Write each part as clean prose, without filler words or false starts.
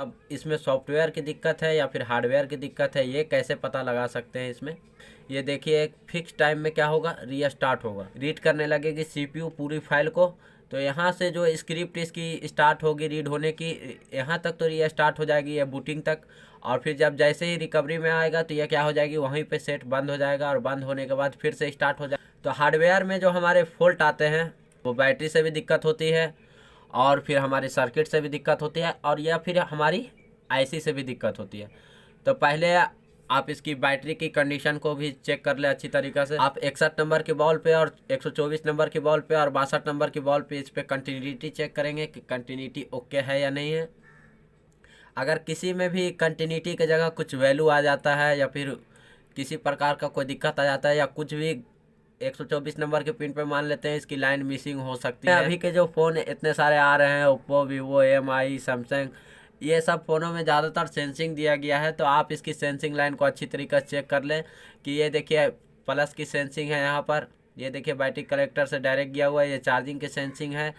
अब इसमें सॉफ्टवेयर की दिक्कत है या फिर हार्डवेयर की दिक्कत है, ये कैसे पता लगा सकते हैं इसमें? ये देखिए, एक फिक्स टाइम में क्या होगा, रीस्टार्ट होगा, रीड करने लगेगी सीपीयू पूरी फाइल को। तो यहाँ से जो स्क्रिप्ट इसकी स्टार्ट होगी रीड होने की, यहाँ तक तो रीस्टार्ट हो जाएगी या बूटिंग तक। और फिर जब जैसे ही रिकवरी में आएगा तो यह क्या हो जाएगी, वहीं पे सेट बंद हो जाएगा और बंद होने के बाद फिर से स्टार्ट हो जाएगा। तो हार्डवेयर में जो हमारे फॉल्ट आते हैं वो बैटरी से भी दिक्कत होती है, और फिर हमारे सर्किट से भी दिक्कत होती है, और या फिर हमारी आईसी से भी दिक्कत होती है। तो पहले आप इसकी बैटरी की कंडीशन को भी चेक कर ले अच्छी तरीक़े से। आप 61 नंबर के बॉल पे और 124 नंबर के बॉल पे और 62 नंबर के बॉल पे इस पर कंटिन्यूटी चेक करेंगे कि कंटिन्यूटी ओके है या नहीं है। अगर किसी में भी कंटिन्यूटी की जगह कुछ वैल्यू आ जाता है या फिर किसी प्रकार का कोई दिक्कत आ जाता है या कुछ भी 124 नंबर के पिन पे मान लेते हैं इसकी लाइन मिसिंग हो सकती है। अभी के जो फ़ोन इतने सारे आ रहे हैं, ओप्पो, वीवो, एमआई, सैमसंग, ये सब फ़ोनों में ज़्यादातर सेंसिंग दिया गया है। तो आप इसकी सेंसिंग लाइन को अच्छी तरीके से चेक कर लें कि ये देखिए प्लस की सेंसिंग है यहाँ पर, ये देखिए बैटरी कलेक्टर से डायरेक्ट गया हुआ है, ये चार्जिंग की सेंसिंग है।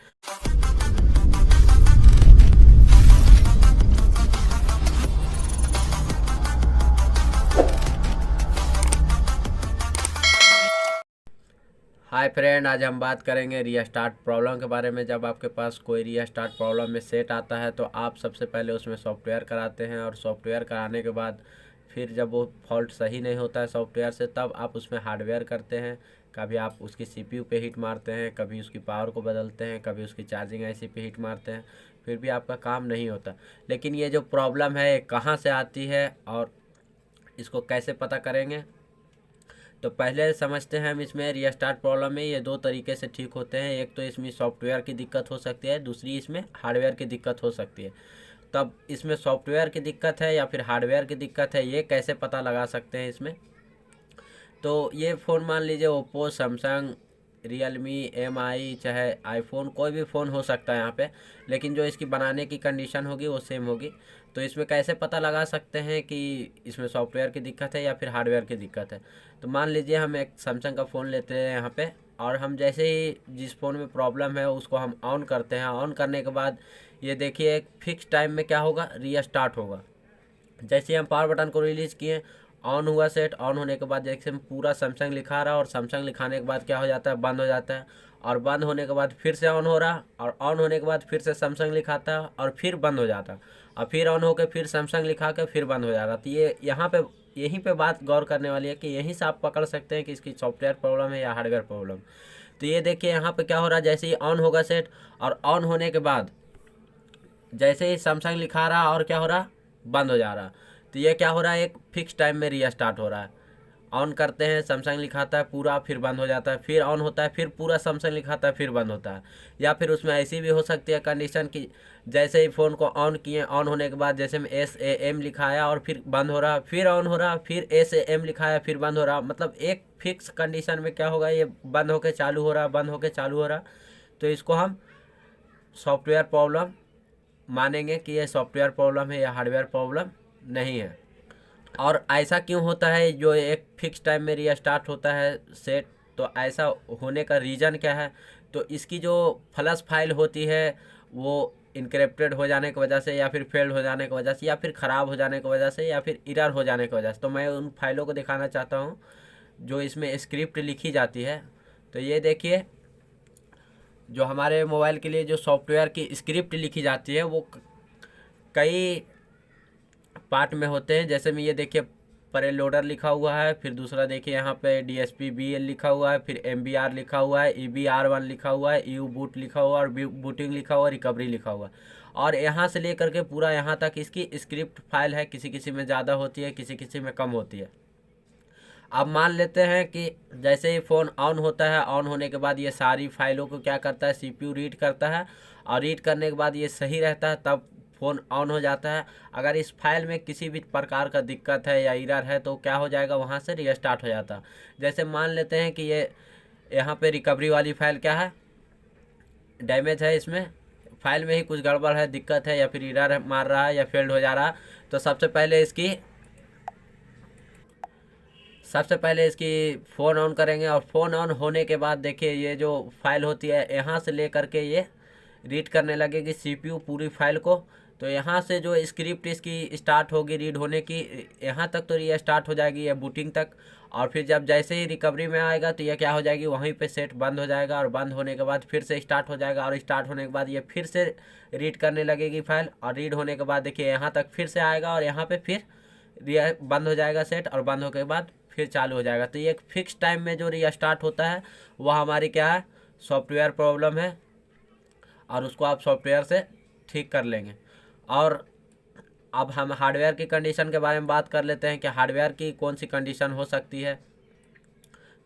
हाय फ्रेंड, आज हम बात करेंगे रीस्टार्ट प्रॉब्लम के बारे में। जब आपके पास कोई रीस्टार्ट प्रॉब्लम में सेट आता है तो आप सबसे पहले उसमें सॉफ्टवेयर कराते हैं, और सॉफ्टवेयर कराने के बाद फिर जब वो फॉल्ट सही नहीं होता है सॉफ्टवेयर से, तब आप उसमें हार्डवेयर करते हैं। कभी आप उसकी सीपीयू पे हिट मारते हैं, कभी उसकी पावर को बदलते हैं, कभी उसकी चार्जिंग आईसी पे हिट मारते हैं, फिर भी आपका काम नहीं होता। लेकिन ये जो प्रॉब्लम है कहाँ से आती है और इसको कैसे पता करेंगे, तो पहले समझते हैं हम इसमें रीस्टार्ट प्रॉब्लम में। ये दो तरीके से ठीक होते हैं, एक तो इसमें सॉफ्टवेयर की दिक्कत हो सकती है, दूसरी इसमें हार्डवेयर की दिक्कत हो सकती है। तब इसमें सॉफ्टवेयर की दिक्कत है या फिर हार्डवेयर की दिक्कत है, ये कैसे पता लगा सकते हैं इसमें? तो ये फ़ोन मान लीजिए ओप्पो, सैमसंग, रियलमी, एमआई, चाहे आईफोन, कोई भी फ़ोन हो सकता है यहाँ पे, लेकिन जो इसकी बनाने की कंडीशन होगी वो सेम होगी। तो इसमें कैसे पता लगा सकते हैं कि इसमें सॉफ्टवेयर की दिक्कत है या फिर हार्डवेयर की दिक्कत है? तो मान लीजिए हम एक सैमसंग का फ़ोन लेते हैं यहाँ पे, और हम जैसे ही जिस फ़ोन में प्रॉब्लम है उसको हम ऑन करते हैं। ऑन करने के बाद ये देखिए एक फिक्स टाइम में क्या होगा, रीस्टार्ट होगा। जैसे हम पावर बटन को रिलीज़ किए, ऑन हुआ सेट, ऑन होने के बाद जैसे पूरा सैमसंग लिखा रहा, और सैमसंग लिखाने के बाद क्या हो जाता है, बंद हो जाता है, और बंद होने के बाद फिर से ऑन हो रहा, और ऑन होने के बाद फिर से सैमसंग लिखाता है और फिर बंद हो जाता, और फिर ऑन होकर फिर सैमसंग लिखा के फिर बंद हो जाता। तो ये यहाँ पे यहीं पे बात गौर करने वाली है कि यहीं से आप पकड़ सकते हैं कि इसकी सॉफ्टवेयर प्रॉब्लम है या हार्डवेयर प्रॉब्लम। तो ये देखिए यहाँ पे क्या हो रहा है, जैसे ही ऑन होगा सेट और ऑन होने के बाद जैसे ही सैमसंग लिखा रहा और क्या हो रहा, बंद हो जा रहा। तो ये क्या हो रहा है, एक फिक्स टाइम में रीस्टार्ट हो रहा है। ऑन करते हैं, सैमसंग लिखाता है पूरा, फिर बंद हो जाता है, फिर ऑन होता है, फिर पूरा सैमसंग लिखाता है, फिर बंद होता है। या फिर उसमें ऐसी भी हो सकती है कंडीशन कि जैसे ही फ़ोन को ऑन किए, ऑन होने के बाद जैसे में SAM लिखाया और फिर बंद हो रहा, फिर ऑन हो रहा, फिर SAM लिखाया, फिर बंद हो रहा। मतलब एक फिक्स कंडीशन में क्या होगा, ये बंद होकर चालू हो रहा, बंद होकर चालू हो रहा। तो इसको हम सॉफ्टवेयर प्रॉब्लम मानेंगे कि ये सॉफ्टवेयर प्रॉब्लम है या हार्डवेयर प्रॉब्लम नहीं है। और ऐसा क्यों होता है, जो एक फिक्स टाइम में रीस्टार्ट होता है सेट, तो ऐसा होने का रीज़न क्या है? तो इसकी जो फ्लश फाइल होती है वो इनक्रिप्टेड हो जाने की वजह से, या फिर फेल्ड हो जाने की वजह से, या फिर ख़राब हो जाने की वजह से, या फिर एरर हो जाने की वजह से। तो मैं उन फाइलों को दिखाना चाहता हूँ जो इसमें स्क्रिप्ट लिखी जाती है। तो ये देखिए, जो हमारे मोबाइल के लिए जो सॉफ्टवेयर की स्क्रिप्ट लिखी जाती है वो कई पार्ट में होते हैं। जैसे में ये देखिए परे लोडर लिखा हुआ है, फिर दूसरा देखिए यहाँ पे DSP-BL लिखा हुआ है, फिर MBR लिखा हुआ है, EBR1 लिखा हुआ है, EU बूट लिखा हुआ है, और बूटिंग लिखा हुआ है, रिकवरी लिखा हुआ है। और यहाँ से लेकर के पूरा यहाँ तक इसकी स्क्रिप्ट फाइल है। किसी किसी में ज़्यादा होती है, किसी किसी में कम होती है। अब मान लेते हैं कि जैसे ही फ़ोन ऑन होता है, ऑन होने के बाद ये सारी फाइलों को क्या करता है, CPU रीड करता है, और रीड करने के बाद ये सही रहता है, तब फ़ोन ऑन हो जाता है। अगर इस फाइल में किसी भी प्रकार का दिक्कत है या एरर है तो क्या हो जाएगा, वहाँ से रीस्टार्ट हो जाता है। जैसे मान लेते हैं कि ये यहाँ पे रिकवरी वाली फाइल क्या है, डैमेज है, इसमें फाइल में ही कुछ गड़बड़ है, दिक्कत है, या फिर एरर मार रहा है या फेल्ड हो जा रहा है। तो सबसे पहले इसकी फ़ोन ऑन करेंगे, और फ़ोन ऑन होने के बाद देखिए ये जो फाइल होती है यहाँ से ले करके ये रीड करने लगेगी CPU पूरी फाइल को। तो यहाँ से जो स्क्रिप्ट इसकी स्टार्ट होगी रीड होने की, यहाँ तक तो ये स्टार्ट हो जाएगी ये बूटिंग तक। और फिर जब जैसे ही रिकवरी में आएगा तो ये क्या हो जाएगी, वहीं पे सेट बंद हो जाएगा, और बंद होने के बाद फिर से स्टार्ट हो जाएगा, और स्टार्ट होने के बाद ये फिर से रीड करने लगेगी फाइल, और रीड होने के बाद देखिए यहाँ तक फिर से आएगा, और यहाँ पे फिर बंद हो जाएगा सेट, और बंद होने के बाद फिर चालू हो जाएगा। तो ये एक फिक्स टाइम में जो रीस्टार्ट होता है वह हमारी क्या है, सॉफ्टवेयर प्रॉब्लम है, और उसको आप सॉफ्टवेयर से ठीक कर लेंगे। और अब हम हार्डवेयर की कंडीशन के बारे में बात कर लेते हैं कि हार्डवेयर की कौन सी कंडीशन हो सकती है।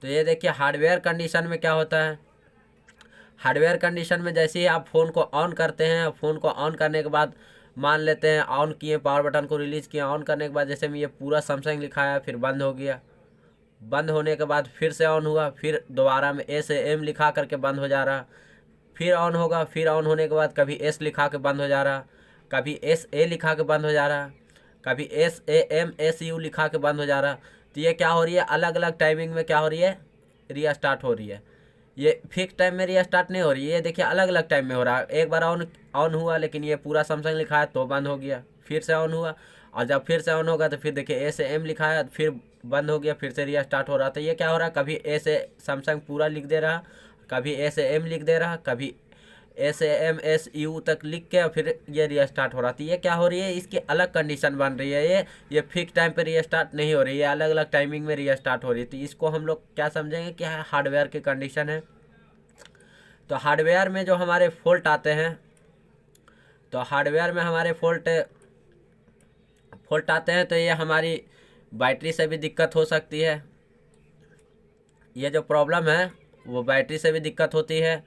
तो ये देखिए हार्डवेयर कंडीशन में क्या होता है। हार्डवेयर कंडीशन में जैसे ही आप फ़ोन को ऑन करते हैं, फ़ोन को ऑन करने के बाद मान लेते हैं ऑन किए, पावर बटन को रिलीज़ किया, ऑन करने के बाद जैसे में ये पूरा सैमसंग लिखा है, फिर बंद हो गया, बंद होने के बाद फिर से ऑन हुआ, फिर दोबारा में ए से एम लिखा करके बंद हो जा रहा, फिर ऑन होगा, फिर ऑन होने के बाद कभी एस लिखा के बंद हो जा रहा, कभी एस ए लिखा के बंद हो जा रहा, कभी S A M S U लिखा के बंद हो जा रहा। तो ये क्या हो रही है, अलग अलग टाइमिंग में क्या हो रही है, रीस्टार्ट हो रही है। ये फिक्स टाइम में रीस्टार्ट नहीं हो रही है, ये देखिए अलग अलग टाइम में हो रहा है। एक बार ऑन हुआ, लेकिन ये पूरा सैमसंग लिखा है तो बंद हो गया, फिर से ऑन हुआ, और जब फिर से ऑन होगा तो फिर देखिए ए से एम लिखा है, फिर बंद हो गया, फिर से रीस्टार्ट हो रहा। तो ये क्या हो रहा है, कभी ए से सैमसंग पूरा लिख दे रहा, कभी ए से एम लिख दे रहा, कभी S A M S U तक लिख के फिर ये रीस्टार्ट हो रहा था। ये क्या हो रही है, इसकी अलग कंडीशन बन रही है। ये फिक्स टाइम पे रीस्टार्ट नहीं हो रही है, अलग अलग टाइमिंग में रीस्टार्ट हो रही है। तो इसको हम लोग क्या समझेंगे कि हार्डवेयर की कंडीशन है। तो हार्डवेयर में जो हमारे फॉल्ट आते हैं, तो हार्डवेयर में हमारे फॉल्ट आते हैं, तो ये हमारी बैटरी से भी दिक्कत हो सकती है। ये जो प्रॉब्लम है वो बैटरी से भी दिक्कत होती है,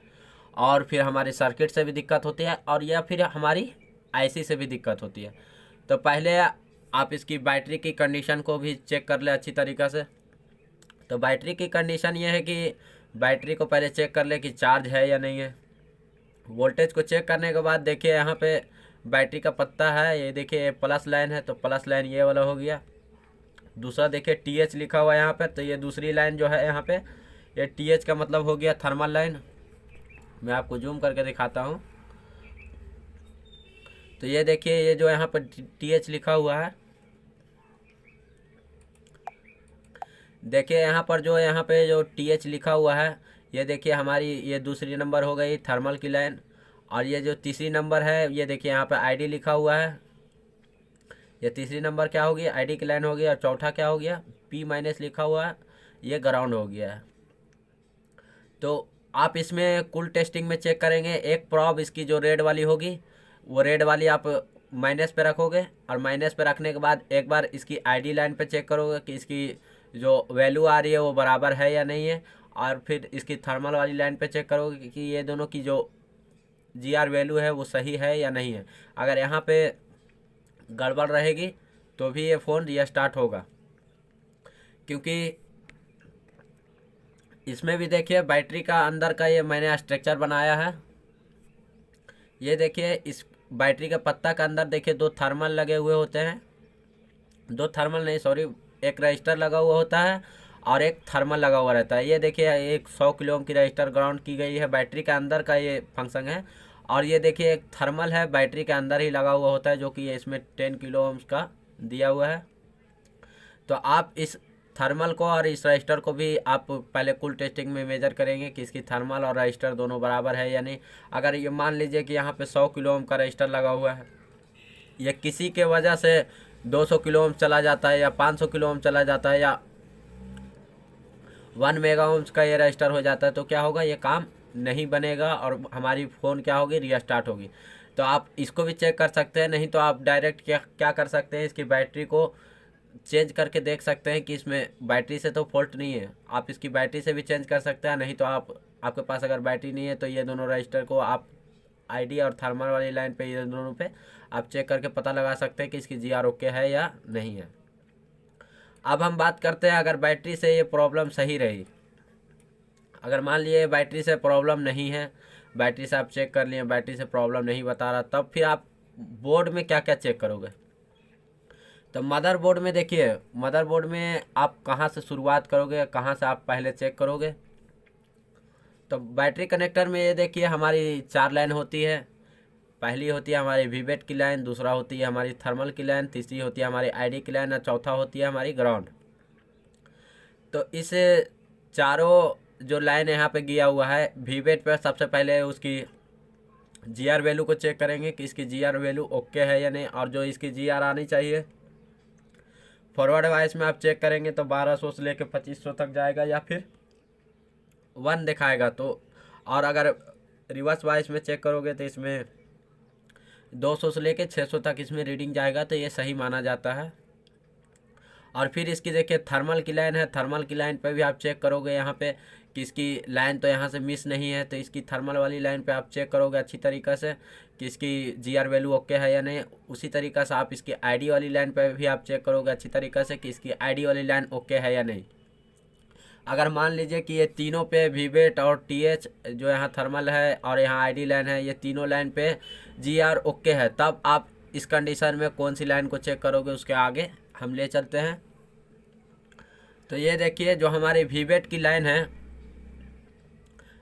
और फिर हमारे सर्किट से भी दिक्कत होती है, और या फिर हमारी आईसी से भी दिक्कत होती है। तो पहले आप इसकी बैटरी की कंडीशन को भी चेक कर ले अच्छी तरीक़े से। तो बैटरी की कंडीशन ये है कि बैटरी को पहले चेक कर ले कि चार्ज है या नहीं है। वोल्टेज को चेक करने के बाद देखिए यहाँ पे बैटरी का पत्ता है, ये देखिए प्लस लाइन है, तो प्लस लाइन ये वाला हो गया। दूसरा देखिए TH लिखा हुआ है यहाँ पे, तो ये दूसरी लाइन जो है यहाँ पे, ये TH का मतलब हो गया थर्मल लाइन। मैं आपको जूम करके दिखाता हूँ। तो ये देखिए ये जो यहाँ पर TH लिखा हुआ है, देखिए यहाँ पर जो यहाँ पे जो TH लिखा हुआ है, ये देखिए हमारी ये दूसरी नंबर हो गई थर्मल की लाइन। और ये जो तीसरी नंबर है, ये देखिए यहाँ पे ID लिखा हुआ है, ये तीसरी नंबर क्या होगी, ID की लाइन हो गई। और चौथा क्या हो गया, P- लिखा हुआ है, ये ग्राउंड हो गया है। तो आप इसमें कुल टेस्टिंग में चेक करेंगे, एक प्रॉब इसकी जो रेड वाली होगी, वो रेड वाली आप माइनस पे रखोगे, और माइनस पे रखने के बाद एक बार इसकी ID लाइन पे चेक करोगे कि इसकी जो वैल्यू आ रही है वो बराबर है या नहीं है। और फिर इसकी थर्मल वाली लाइन पे चेक करोगे कि ये दोनों की जो GR वैल्यू है वो सही है या नहीं है। अगर यहाँ पे गड़बड़ रहेगी तो भी ये फ़ोन रीस्टार्ट होगा, क्योंकि इसमें भी देखिए बैटरी का अंदर का ये मैंने स्ट्रक्चर बनाया है। ये देखिए इस बैटरी के पत्ता के अंदर देखिए दो थर्मल लगे हुए होते हैं, दो थर्मल नहीं सॉरी, एक रजिस्टर लगा हुआ होता है और एक थर्मल लगा हुआ रहता है। ये देखिए एक 100 किलो ओम की रजिस्टर ग्राउंड की गई है, बैटरी के अंदर का ये फंक्शन है। और ये देखिए एक थर्मल है, बैटरी के अंदर ही लगा हुआ होता है, जो कि ये इसमें 10 किलो ओम्स का दिया हुआ है। तो आप इस थर्मल को और इस रजिस्टर को भी आप पहले कुल टेस्टिंग में मेजर करेंगे कि इसकी थर्मल और रजिस्टर दोनों बराबर है या नहीं। अगर ये मान लीजिए कि यहाँ पे 100 किलो ओम का रजिस्टर लगा हुआ है, ये किसी के वजह से 200 किलो ओम चला जाता है, या 500 किलो ओम चला जाता है, या 1 मेगा ओम्स का ये रजिस्टर हो जाता है, तो क्या होगा, ये काम नहीं बनेगा और हमारी फ़ोन क्या होगी, रीस्टार्ट होगी। तो आप इसको भी चेक कर सकते हैं, नहीं तो आप डायरेक्ट क्या कर सकते हैं, इसकी बैटरी को चेंज करके देख सकते हैं कि इसमें बैटरी से तो फॉल्ट नहीं है। आप इसकी बैटरी से भी चेंज कर सकते हैं, नहीं तो आपके पास अगर बैटरी नहीं है तो ये दोनों रजिस्टर को आप ID और थर्मल वाली लाइन पे, ये दोनों पे आप चेक करके पता लगा सकते हैं कि इसकी GR ओके है या नहीं है। अब हम बात करते हैं अगर बैटरी से ये प्रॉब्लम सही रही। अगर मान लिए बैटरी से प्रॉब्लम नहीं है, बैटरी से आप चेक कर लिए, बैटरी से प्रॉब्लम नहीं बता रहा, तब फिर आप बोर्ड में क्या क्या चेक करोगे। तो मदरबोर्ड में देखिए, मदरबोर्ड में आप कहाँ से शुरुआत करोगे, कहाँ से आप पहले चेक करोगे। तो बैटरी कनेक्टर में ये देखिए हमारी 4 लाइन होती है, पहली होती है हमारी वीवेट की लाइन, दूसरा होती है हमारी थर्मल की लाइन, तीसरी होती है हमारी आईडी की लाइन और चौथा होती है हमारी ग्राउंड। तो इस चारों जो लाइन यहाँ पे गया हुआ है वीवेट पर, सबसे पहले उसकी जीआर वैल्यू को चेक करेंगे कि इसकी जीआर वैल्यू ओके है या नहीं, और जो इसकी जीआर आनी चाहिए फॉरवर्ड वाइज में आप चेक करेंगे तो 1200 से लेकर 2500 तक जाएगा या फिर 1 दिखाएगा। तो और अगर रिवर्स वाइज में चेक करोगे तो इसमें 200 से लेकर 600 तक इसमें रीडिंग जाएगा, तो ये सही माना जाता है। और फिर इसकी देखिए थर्मल की लाइन है, थर्मल की लाइन पे भी आप चेक करोगे यहाँ पे कि इसकी लाइन तो यहाँ से मिस नहीं है, तो इसकी थर्मल वाली लाइन पे आप चेक करोगे अच्छी तरीक़े से कि इसकी जीआर वैल्यू ओके है या नहीं। उसी तरीक़े से आप इसकी आईडी वाली लाइन पे भी आप चेक करोगे अच्छी तरीक़े से कि इसकी आईडी वाली लाइन ओके है या नहीं। अगर मान लीजिए कि ये तीनों पे वीवेट और टीएच जो यहाँ थर्मल है और यहाँ आईडी लाइन है, ये तीनों लाइन पे जीआर ओके है, तब आप इस कंडीशन में कौन सी लाइन को चेक करोगे उसके आगे हम ले चलते हैं। तो ये देखिए जो हमारी वीवेट की लाइन है,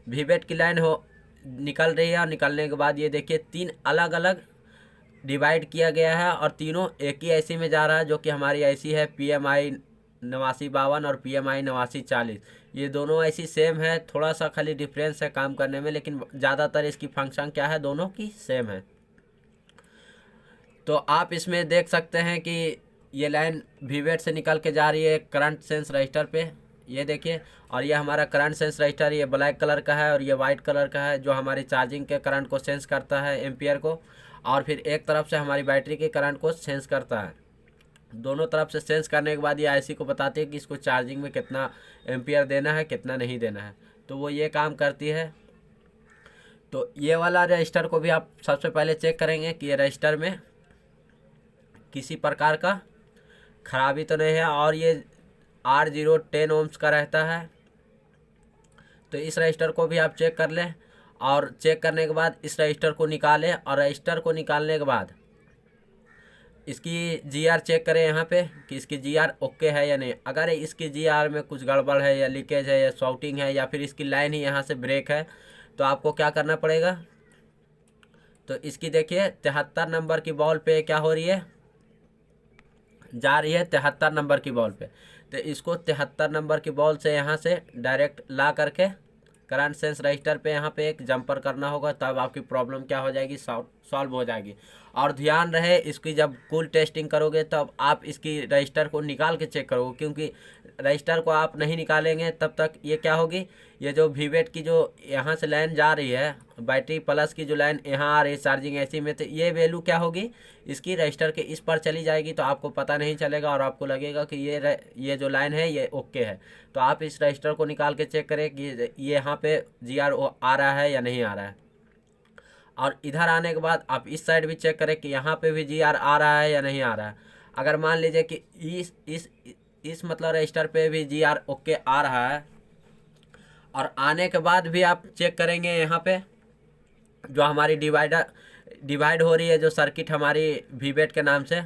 वीवेट की लाइन निकल रही है, और निकलने के बाद ये देखिए 3 अलग अलग डिवाइड किया गया है और तीनों एक ही आईसी में जा रहा है, जो कि हमारी आईसी है PMI 8952 और PMI 8940। ये दोनों आईसी सेम है, थोड़ा सा खाली डिफरेंस है काम करने में, लेकिन ज़्यादातर इसकी फंक्शन क्या है, दोनों की सेम है। तो आप इसमें देख सकते हैं कि ये लाइन वीवेट से निकल के जा रही है करंट सेंस रजिस्टर पे, ये देखिए। और ये हमारा करंट सेंस रजिस्टर ये ब्लैक कलर का है और ये वाइट कलर का है, जो हमारी चार्जिंग के करंट को सेंस करता है एम्पियर को, और फिर एक तरफ से हमारी बैटरी के करंट को सेंस करता है। दोनों तरफ से सेंस करने के बाद ये आईसी को बताती है कि इसको चार्जिंग में कितना एम्पियर देना है, कितना नहीं देना है, तो वो ये काम करती है। तो ये वाला रजिस्टर को भी आप सबसे पहले चेक करेंगे कि ये रजिस्टर में किसी प्रकार का खराबी तो नहीं है, और ये R010 ओम्स का रहता है। तो इस रजिस्टर को भी आप चेक कर लें, और चेक करने के बाद इस रजिस्टर को निकालें, और रजिस्टर को निकालने के बाद इसकी जीआर चेक करें यहाँ पे कि इसकी जीआर ओके है या नहीं। अगर इसकी जीआर में कुछ गड़बड़ है या लीकेज है या शॉर्टिंग है या फिर इसकी लाइन ही यहाँ से ब्रेक है, तो आपको क्या करना पड़ेगा। तो इसकी देखिए 73 नंबर की बॉल पे क्या हो रही है, जा रही है 73 नंबर की बॉल पे। तो इसको 73 नंबर की बॉल से यहाँ से डायरेक्ट ला करके करंट सेंस रजिस्टर पे यहाँ पे एक जंपर करना होगा, तब आपकी प्रॉब्लम क्या हो जाएगी, सॉल्व हो जाएगी। और ध्यान रहे इसकी जब कूल टेस्टिंग करोगे तब आप इसकी रजिस्टर को निकाल के चेक करोगे, क्योंकि रजिस्टर को आप नहीं निकालेंगे तब तक ये क्या होगी, ये जो वीवेट की जो यहाँ से लाइन जा रही है बैटरी प्लस की जो लाइन यहाँ आ रही है चार्जिंग ऐसी में, तो ये वैल्यू क्या होगी इसकी रजिस्टर के इस पर चली जाएगी, तो आपको पता नहीं चलेगा और आपको लगेगा कि ये जो लाइन है ये ओके है। तो आप इस रजिस्टर को निकाल के चेक करें कि ये यहाँ पे जीआर आ रहा है या नहीं आ रहा है। और इधर आने के बाद आप इस साइड भी चेक करें कि यहाँ पे भी जीआर आ रहा है या नहीं आ रहा है। अगर मान लीजिए कि इस मतलब रजिस्टर पे भी जीआर ओके आ रहा है, और आने के बाद भी आप चेक करेंगे यहाँ पे जो हमारी डिवाइड हो रही है जो सर्किट हमारी वीवेट के नाम से,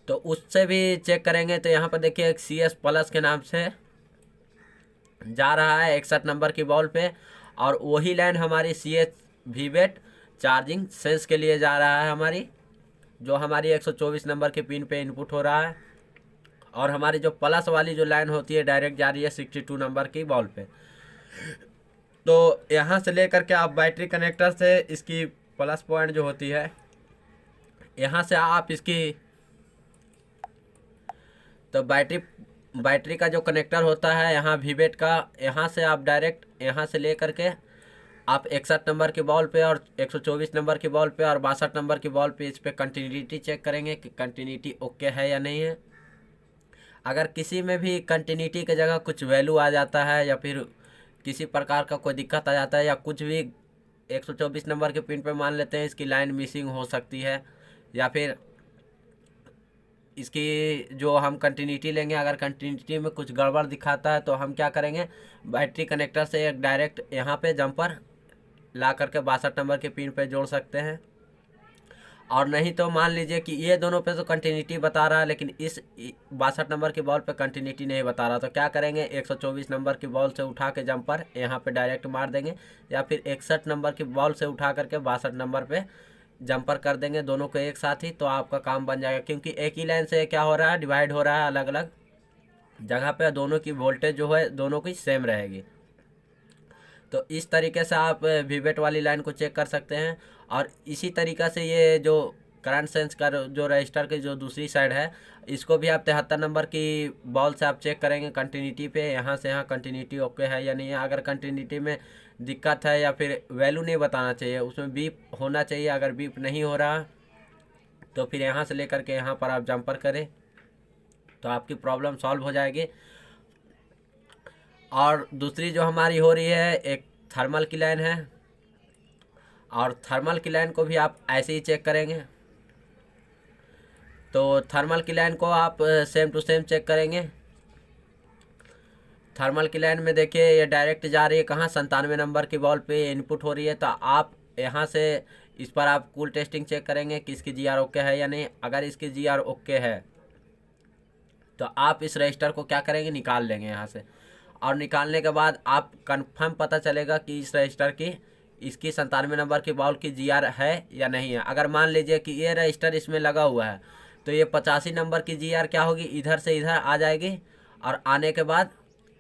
तो उससे भी चेक करेंगे। तो यहाँ पर देखिए एक CS प्लस के नाम से जा रहा है 61 नंबर की बॉल पे, और वही लाइन हमारी CS वीवेट चार्जिंग सेंस के लिए जा रहा है हमारी, जो हमारी 124 नंबर के पिन पे इनपुट हो रहा है। और हमारी जो प्लस वाली जो लाइन होती है डायरेक्ट जा रही है 62 नंबर की बॉल पे। तो यहाँ से लेकर के आप बैटरी कनेक्टर से इसकी प्लस पॉइंट जो होती है, यहाँ से आप इसकी तो बैटरी का जो कनेक्टर होता है यहाँ वीवेट का, यहाँ से आप डायरेक्ट यहाँ से ले करके आप 61 नंबर की बॉल पे और 124 नंबर की बॉल पे और 62 नंबर की बॉल पे इस पर कंटिन्यूटी चेक करेंगे कि कंटिन्यूटी ओके है या नहीं है। अगर किसी में भी कंटिन्यूटी की जगह कुछ वैल्यू आ जाता है या फिर किसी प्रकार का कोई दिक्कत आ जाता है या कुछ भी 124 नंबर के पिन पे मान लेते हैं इसकी लाइन मिसिंग हो सकती है, या फिर इसकी जो हम कंटिन्यूटी लेंगे अगर कंटिन्यूटी में कुछ गड़बड़ दिखाता है तो हम क्या करेंगे, बैटरी कनेक्टर से एक डायरेक्ट यहाँ पे जंपर ला करके 62 नंबर के पिन पे जोड़ सकते हैं। और नहीं तो मान लीजिए कि ये दोनों पे तो कंटिन्यूटी बता रहा है, लेकिन इस 62 नंबर की बॉल पे कंटिन्यूटी नहीं बता रहा, तो क्या करेंगे 124 नंबर की बॉल से उठा के जंपर यहाँ पे डायरेक्ट मार देंगे, या फिर 61 नंबर की बॉल से उठा करके 62 नंबर पे जंपर कर देंगे, दोनों को एक साथ ही, तो आपका काम बन जाएगा। क्योंकि एक ही लाइन से क्या हो रहा है, डिवाइड हो रहा है अलग अलग जगह पे, दोनों की वोल्टेज जो है दोनों की सेम रहेगी। तो इस तरीके से आप वीवेट वाली लाइन को चेक कर सकते हैं। और इसी तरीक़ा से ये जो करंट सेंस का जो रजिस्टर की जो दूसरी साइड है, इसको भी आप 73 नंबर की बॉल से आप चेक करेंगे कंटिन्यूटी पे, यहाँ से यहाँ कंटिन्यूटी ओके है या नहीं है। अगर कंटिन्यूटी में दिक्कत है या फिर वैल्यू नहीं बताना चाहिए, उसमें बीप होना चाहिए, अगर बीप नहीं हो रहा तो फिर यहाँ से लेकर के यहाँ पर आप जंपर करें तो आपकी प्रॉब्लम सॉल्व हो जाएगी। और दूसरी जो हमारी हो रही है एक थर्मल की लाइन है, और थर्मल की लाइन को भी आप ऐसे ही चेक करेंगे। तो थर्मल की लाइन को आप सेम टू सेम चेक करेंगे। थर्मल की लाइन में देखिए ये डायरेक्ट जा रही है कहाँ, 97 नंबर की बॉल पे इनपुट हो रही है। तो आप यहाँ से इस पर आप कूल टेस्टिंग चेक करेंगे कि इसकी जीआर ओके है या नहीं। अगर इसकी जीआर ओके है तो आप इस रजिस्टर को क्या करेंगे, निकाल लेंगे यहाँ से। और निकालने के बाद आप कंफर्म पता चलेगा कि इस रजिस्टर की इसकी 97 नंबर की बॉल की जीआर है या नहीं है। अगर मान लीजिए कि ये रजिस्टर इसमें लगा हुआ है तो ये 85 नंबर की जीआर क्या होगी, इधर से इधर आ जाएगी, और आने के बाद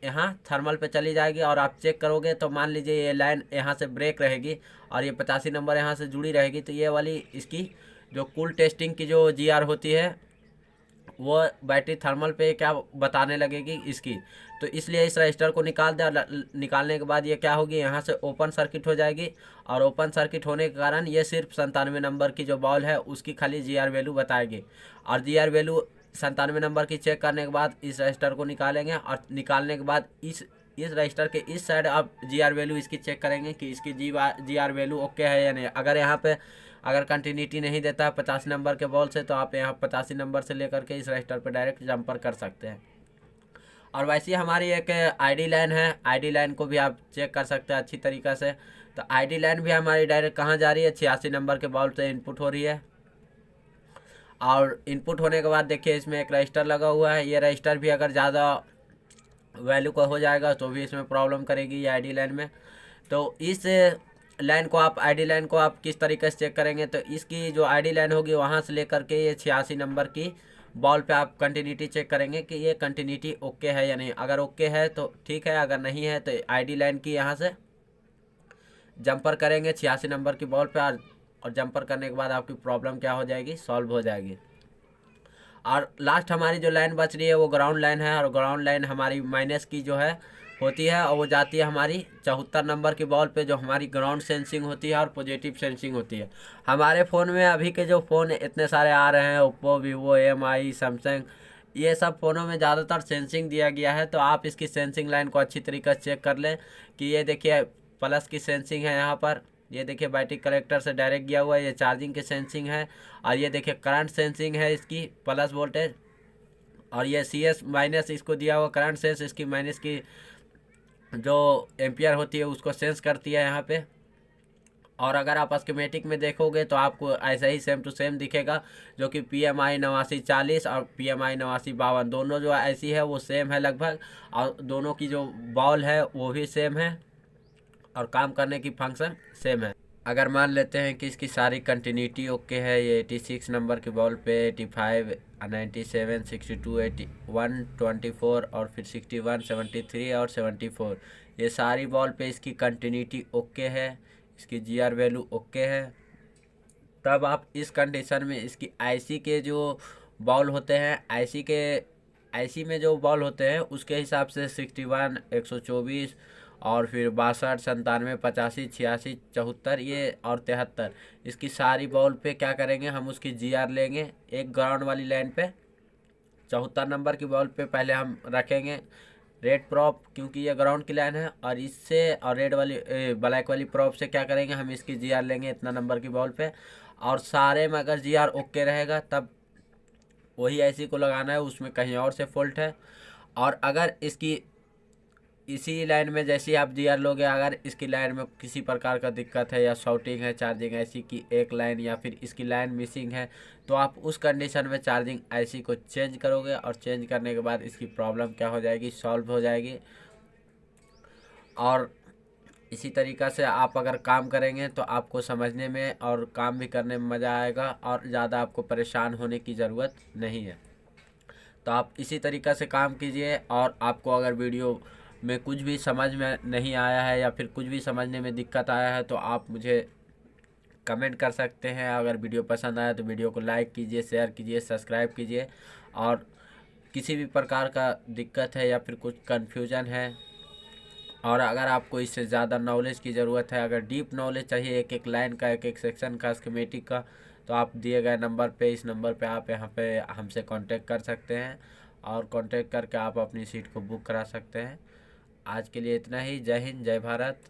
यहाँ थर्मल पे चली जाएगी। और आप चेक करोगे तो मान लीजिए ये लाइन यहाँ से ब्रेक रहेगी और ये 85 नंबर यहाँ से जुड़ी रहेगी, तो ये वाली इसकी जो कूल टेस्टिंग की जो जीआर होती है वो बैटरी थर्मल पे क्या बताने लगेगी इसकी। तो इसलिए इस रजिस्टर को निकाल दे, और निकालने के बाद ये क्या होगी, यहाँ से ओपन सर्किट हो जाएगी। और ओपन सर्किट होने के कारण ये सिर्फ 97 नंबर की जो बॉल है उसकी खाली जीआर वैल्यू बताएगी। और जीआर वैल्यू 97 नंबर की चेक करने के बाद इस रजिस्टर को निकालेंगे, और निकालने के बाद इस रजिस्टर के इस साइड आप जीआर वैल्यू इसकी चेक करेंगे कि इसकी जीआर वैल्यू ओके है या नहीं। अगर यहाँ पे अगर कंटिन्यूटी नहीं देता है 85 नंबर के बॉल से, तो आप यहाँ 85 नंबर से लेकर के इस रजिस्टर पर डायरेक्ट जंपर कर सकते हैं। और वैसे ही हमारी एक आईडी लाइन है, आईडी लाइन को भी आप चेक कर सकते हैं अच्छी तरीक़ा से। तो आईडी लाइन भी हमारी डायरेक्ट कहाँ जा रही है, 86 नंबर के बॉल से इनपुट हो रही है। और इनपुट होने के बाद देखिए इसमें एक रजिस्टर लगा हुआ है, ये रजिस्टर भी अगर ज़्यादा वैल्यू का हो जाएगा तो भी इसमें प्रॉब्लम करेगी ये आईडी लाइन में। तो इस लाइन को आप आईडी लाइन को आप किस तरीके से चेक करेंगे, तो इसकी जो आईडी लाइन होगी वहाँ से लेकर के ये 86 नंबर की बॉल पे आप कंटिन्यूटी चेक करेंगे कि ये कंटिन्यूटी ओके है या नहीं। अगर ओके है तो ठीक है, अगर नहीं है तो आईडी लाइन की यहाँ से जंपर करेंगे 86 नंबर की बॉल पे, और जंपर करने के बाद आपकी प्रॉब्लम क्या हो जाएगी, सॉल्व हो जाएगी। और लास्ट हमारी जो लाइन बच रही है वो ग्राउंड लाइन है, और ग्राउंड लाइन हमारी माइनस की जो है होती है, और वो जाती है हमारी 74 नंबर की बॉल पे, जो हमारी ग्राउंड सेंसिंग होती है और पॉजिटिव सेंसिंग होती है। हमारे फ़ोन में अभी के जो फ़ोन इतने सारे आ रहे हैं, ओप्पो, वीवो, एमआई, सैमसंग, ये सब फ़ोनों में ज़्यादातर सेंसिंग दिया गया है। तो आप इसकी सेंसिंग लाइन को अच्छी तरीके से चेक कर लें कि ये देखिए प्लस की सेंसिंग है यहाँ पर, ये देखिए बैटरी कलेक्टर से डायरेक्ट गया हुआ है, ये चार्जिंग की सेंसिंग है, और ये देखिए करंट सेंसिंग है इसकी प्लस वोल्टेज, और ये CS माइनस इसको दिया हुआ करंट सेंस, इसकी माइनस की जो एम्पियर होती है उसको सेंस करती है यहाँ पे। और अगर आप स्कीमेटिक में देखोगे तो आपको ऐसा ही सेम टू सेम दिखेगा, जो कि PMI 8940 और PMI 8952 दोनों जो ऐसी है वो सेम है लगभग, और दोनों की जो बॉल है वो भी सेम है, और काम करने की फंक्शन सेम है। अगर मान लेते हैं कि इसकी सारी कंटिन्यूटी ओके है, ये 86 नंबर की बॉल पे 85, 97, 62, 80, 124 और फिर 61, 73 और 74, ये सारी बॉल पे इसकी कंटिन्यूटी ओके है, इसकी जीआर वैल्यू ओके है, तब आप इस कंडीशन में इसकी आईसी के जो बॉल होते हैं, आईसी में जो बॉल होते हैं उसके हिसाब से 61, 124 और फिर 62, 97, 85, 86, 74 ये और 73, इसकी सारी बॉल पे क्या करेंगे, हम उसकी जीआर लेंगे एक ग्राउंड वाली लाइन पे 74 नंबर की बॉल पे पहले हम रखेंगे रेड प्रॉप, क्योंकि ये ग्राउंड की लाइन है, और इससे और रेड वाली ब्लैक वाली प्रॉप से क्या करेंगे, हम इसकी जीआर लेंगे इतना नंबर की बॉल पे। और सारे में अगर जीआर ओके रहेगा तब वही आईसी को लगाना है, उसमें कहीं और से फॉल्ट है। और अगर इसकी इसी लाइन में जैसे आप जीआर लोगे, अगर इसकी लाइन में किसी प्रकार का दिक्कत है या शॉर्टिंग है, चार्जिंग ऐसी की एक लाइन या फिर इसकी लाइन मिसिंग है, तो आप उस कंडीशन में चार्जिंग ऐसी को चेंज करोगे और चेंज करने के बाद इसकी प्रॉब्लम क्या हो जाएगी, सॉल्व हो जाएगी। और इसी तरीक़ा से आप अगर काम करेंगे तो आपको समझने में और काम भी करने में मज़ा आएगा और ज़्यादा आपको परेशान होने की ज़रूरत नहीं है। तो आप इसी तरीक़ा से काम कीजिए। और आपको अगर वीडियो में कुछ भी समझ में नहीं आया है या फिर कुछ भी समझने में दिक्कत आया है तो आप मुझे कमेंट कर सकते हैं। अगर वीडियो पसंद आया तो वीडियो को लाइक कीजिए, शेयर कीजिए, सब्सक्राइब कीजिए। और किसी भी प्रकार का दिक्कत है या फिर कुछ कन्फ्यूजन है और अगर आपको इससे ज़्यादा नॉलेज की ज़रूरत है, अगर डीप नॉलेज चाहिए एक एक लाइन का, एक एक सेक्शन का, स्कीमेटिक का, तो आप दिए गए नंबर पे, इस नंबर पे आप यहाँ पे हमसे कांटेक्ट कर सकते हैं और कांटेक्ट करके आप अपनी सीट को बुक करा सकते हैं। आज के लिए इतना ही। जय हिंद, जय भारत।